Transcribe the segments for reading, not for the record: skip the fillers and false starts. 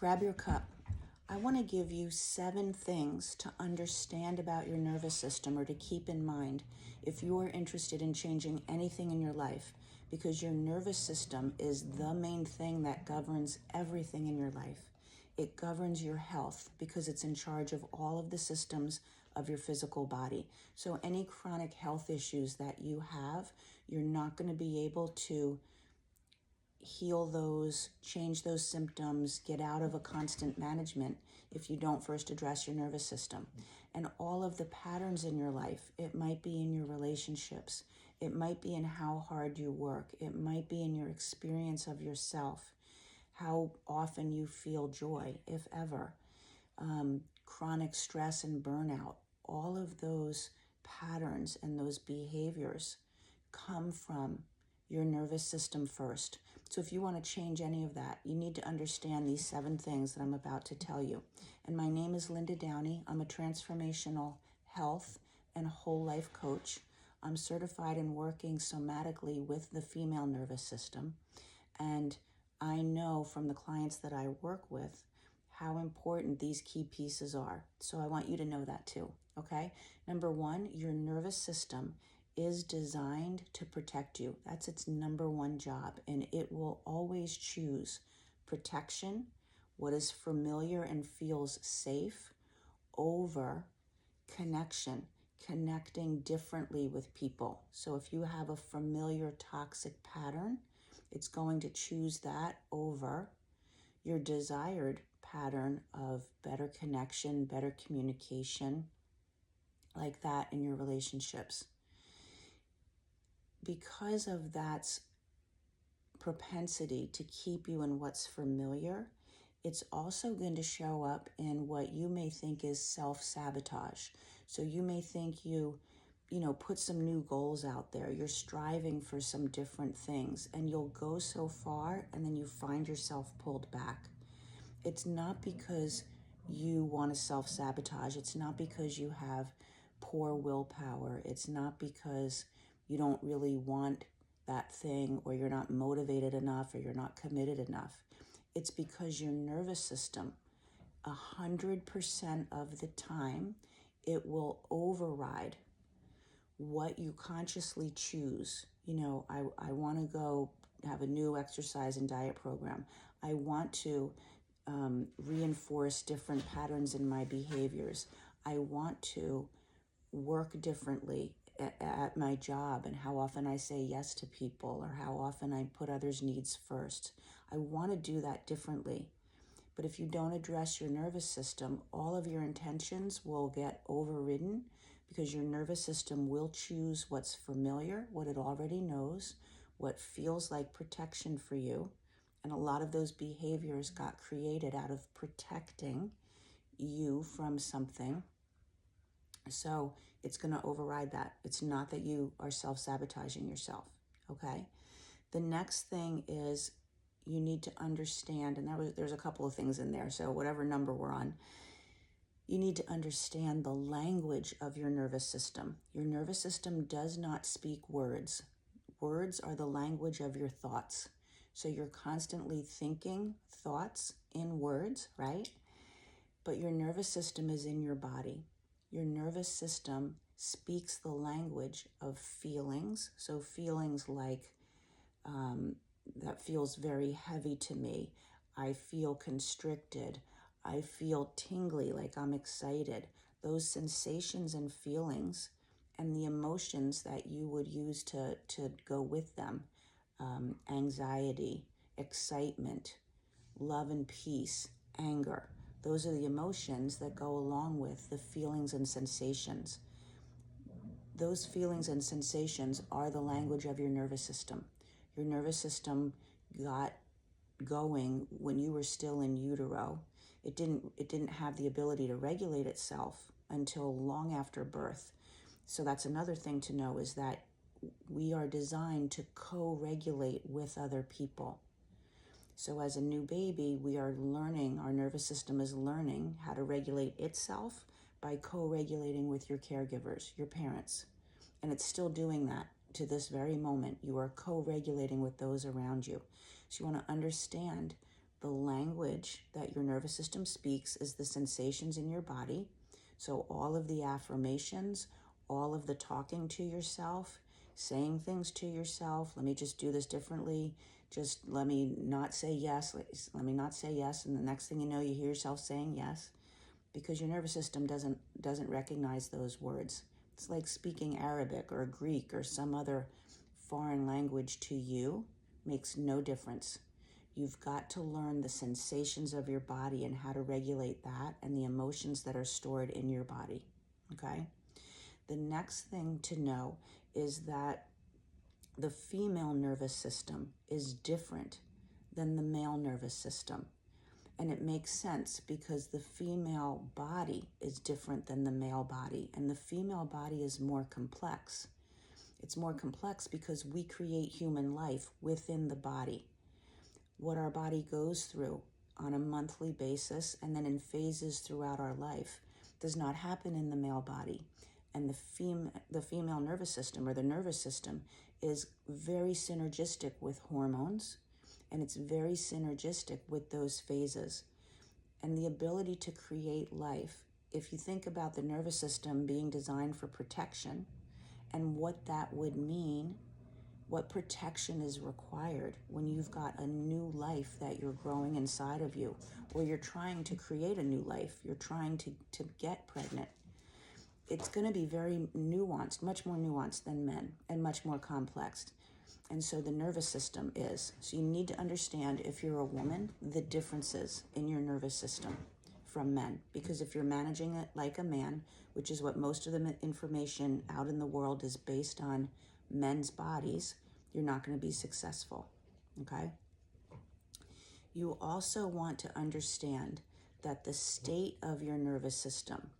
grab your cup. I want to give you 7 things to understand about your nervous system or to keep in mind if you're interested in changing anything in your life, because your nervous system is the main thing that governs everything in your life. It governs your health because it's in charge of all of the systems of your physical body. So any chronic health issues that you have, you're not going to be able to heal those, change those symptoms, get out of a constant management if you don't first address your nervous system. And all of the patterns in your life, it might be in your relationships, it might be in how hard you work, it might be in your experience of yourself, how often you feel joy, if ever, chronic stress and burnout. All of those patterns and those behaviors come from your nervous system first. So if you want to change any of that, you need to understand these 7 things that I'm about to tell you. And my name is Linda Downey. I'm a transformational health and whole life coach. I'm certified in working somatically with the female nervous system. And I know from the clients that I work with how important these key pieces are. So I want you to know that too, okay? Number 1, your nervous system is designed to protect you. That's its number 1 job, and it will always choose protection, what is familiar and feels safe, over connection, connecting differently with people. So if you have a familiar toxic pattern, it's going to choose that over your desired pattern of better connection, better communication, like that in your relationships. Because of that propensity to keep you in what's familiar, it's also going to show up in what you may think is self-sabotage. So you may think you put some new goals out there. You're striving for some different things, and you'll go so far, and then you find yourself pulled back. It's not because you want to self-sabotage. It's not because you have poor willpower. It's not because you don't really want that thing, or you're not motivated enough, or you're not committed enough. It's because your nervous system, 100% of the time, it will override what you consciously choose. I want to go have a new exercise and diet program. I want to reinforce different patterns in my behaviors. I want to work differently at my job and how often I say yes to people, or how often I put others' needs first. I want to do that differently. But if you don't address your nervous system, all of your intentions will get overridden, because your nervous system will choose what's familiar, what it already knows, what feels like protection for you. And a lot of those behaviors got created out of protecting you from something. So it's going to override that. It's not that you are self-sabotaging yourself, okay? The next thing is you need to understand, and there's a couple of things in there, so whatever number we're on, you need to understand the language of your nervous system. Your nervous system does not speak words. Words are the language of your thoughts. So you're constantly thinking thoughts in words, right? But your nervous system is in your body. Your nervous system speaks the language of feelings. So feelings like, that feels very heavy to me. I feel constricted. I feel tingly, like I'm excited. Those sensations and feelings and the emotions that you would use to go with them, anxiety, excitement, love and peace, anger. Those are the emotions that go along with the feelings and sensations. Those feelings and sensations are the language of your nervous system. Your nervous system got going when you were still in utero. It didn't have the ability to regulate itself until long after birth. So that's another thing to know, is that we are designed to co-regulate with other people. So as a new baby, we are learning, our nervous system is learning how to regulate itself by co-regulating with your caregivers, your parents. And it's still doing that to this very moment. You are co-regulating with those around you. So you want to understand The language that your nervous system speaks is the sensations in your body. So all of the affirmations, all of the talking to yourself, saying things to yourself, let me just do this differently, just let me not say yes, let me not say yes, and the next thing you know, you hear yourself saying yes, because your nervous system doesn't recognize those words. It's like speaking Arabic or Greek or some other foreign language to you makes no difference. You've got to learn the sensations of your body and how to regulate that and the emotions that are stored in your body, okay? The next thing to know is that the female nervous system is different than the male nervous system. And it makes sense because the female body is different than the male body, and the female body is more complex. It's more complex because we create human life within the body. What our body goes through on a monthly basis and then in phases throughout our life does not happen in the male body. And the female nervous system, or the nervous system, is very synergistic with hormones, and it's very synergistic with those phases. And the ability to create life, if you think about the nervous system being designed for protection and what that would mean, what protection is required when you've got a new life that you're growing inside of you, or you're trying to create a new life, you're trying to get pregnant. It's going to be very nuanced, much more nuanced than men, and much more complex. And so the nervous system is. So you need to understand, if you're a woman, the differences in your nervous system from men. Because if you're managing it like a man, which is what most of the information out in the world is based on, men's bodies, you're not going to be successful, okay? You also want to understand that the state of your nervous system,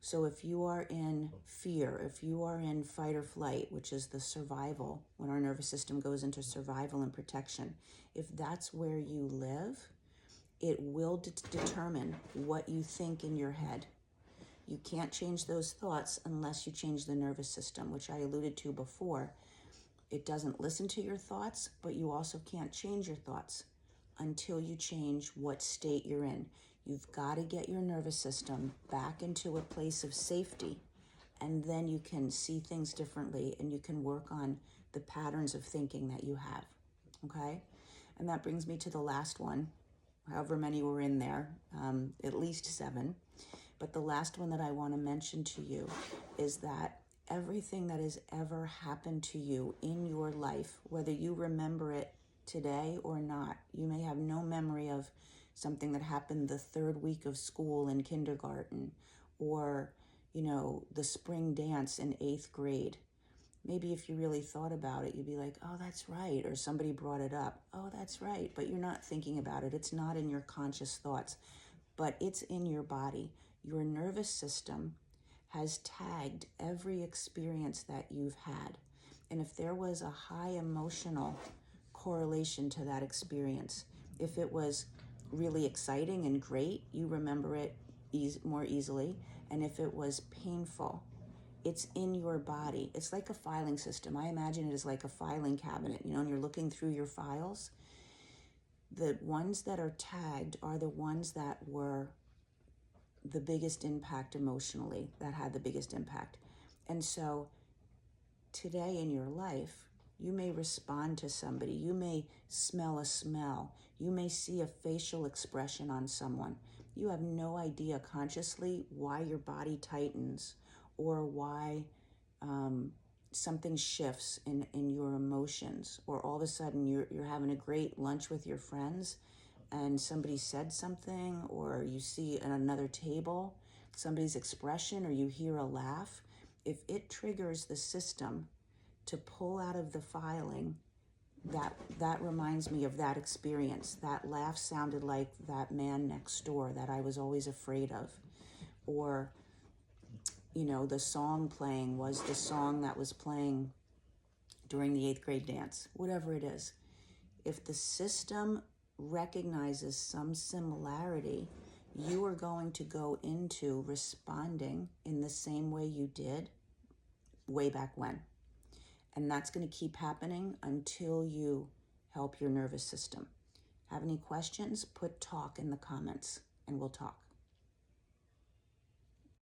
so if you are in fear, if you are in fight or flight, which is the survival, when our nervous system goes into survival and protection, if that's where you live, it will determine what you think in your head. You can't change those thoughts unless you change the nervous system, which I alluded to before. It doesn't listen to your thoughts, but you also can't change your thoughts until you change what state you're in. You've got to get your nervous system back into a place of safety, and then you can see things differently and you can work on the patterns of thinking that you have, okay? And that brings me to the last one, however many were in there, at least 7. But the last one that I want to mention to you is that everything that has ever happened to you in your life, whether you remember it today or not, you may have no memory of something that happened the 3rd week of school in kindergarten, or, the spring dance in 8th grade. Maybe if you really thought about it, you'd be like, oh, that's right. Or somebody brought it up. Oh, that's right. But you're not thinking about it. It's not in your conscious thoughts, but it's in your body. Your nervous system has tagged every experience that you've had. And if there was a high emotional correlation to that experience, if it was really exciting and great, you remember it more easily. And if it was painful, it's in your body. It's like a filing system. I imagine it is like a filing cabinet, and you're looking through your files. The ones that are tagged are the ones that were the biggest impact emotionally, that had the biggest impact. And so today in your life, you may respond to somebody, you may smell a smell, you may see a facial expression on someone. You have no idea consciously why your body tightens or why something shifts in your emotions, or all of a sudden you're having a great lunch with your friends and somebody said something, or you see at another table somebody's expression, or you hear a laugh. If it triggers the system to pull out of the filing, that reminds me of that experience. That laugh sounded like that man next door that I was always afraid of. Or, the song playing was the song that was playing during the 8th grade dance, whatever it is. If the system recognizes some similarity, you are going to go into responding in the same way you did way back when. And that's going to keep happening until you help your nervous system. Have any questions? Put talk in the comments and we'll talk.